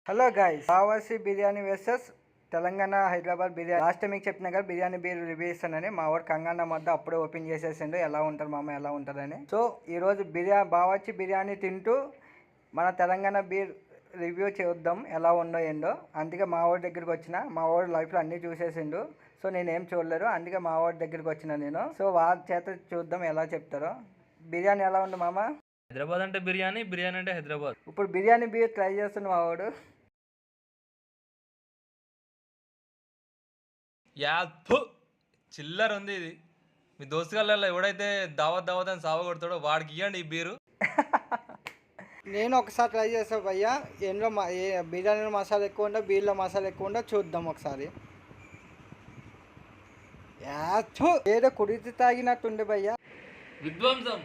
Hello guys, బావాసి biryani versus Telangana Hyderabad biryani. Last time మీకు చెప్పిన కదా బిర్యానీ బీర్ రివ్యూ ఇస్తానని. మా వాడు కంగన్న మధ్య అప్పుడే ఓపెన్ చేసేసిండు ఎలా ఉంటారు మామ ఎలా ఉంటుందని. సో ఈరోజు బావాచి బిర్యానీ తింటూ మన తెలంగాణ బీర్ రివ్యూ చేద్దాం ఎలా ఉందో ఏందో. అందుకే మా వాడి దగ్గరికి వచ్చిన. మా వాడు లైఫ్లో అన్నీ చూసేసిండు, సో నేనేం చూడలేరు. అందుకే మా వాడి దగ్గరికి వచ్చిన నేను. సో వాళ్ళ చేత చూద్దాం ఎలా చెప్తారో. బిర్యానీ ఎలా ఉంది మామ? హైదరాబాద్ అంటే బిర్యానీ, బిర్యానీ అంటే హైదరాబాద్. ఇప్పుడు బిర్యానీ బీర్ ట్రై చేస్తున్న మా వాడు. యాథు చిల్లర ఉంది ఇది. మీ దోస్తుగాళ్ళలో ఎవడైతే దావత్ దావత్ అని సావ కొడతాడో వాడికి ఇవ్వండి ఈ బీరు. నేను ఒకసారి ట్రై చేస్తా భయ్యా. ఎందులో బిర్యానీలో మసాలా ఎక్కువ ఉందో బీర్లో మసాలా ఎక్కువ ఉందో చూద్దాం ఒకసారి. యాచు ఏదో కుడితి తాగినట్టుండే భయ్యా. విధ్వంసం.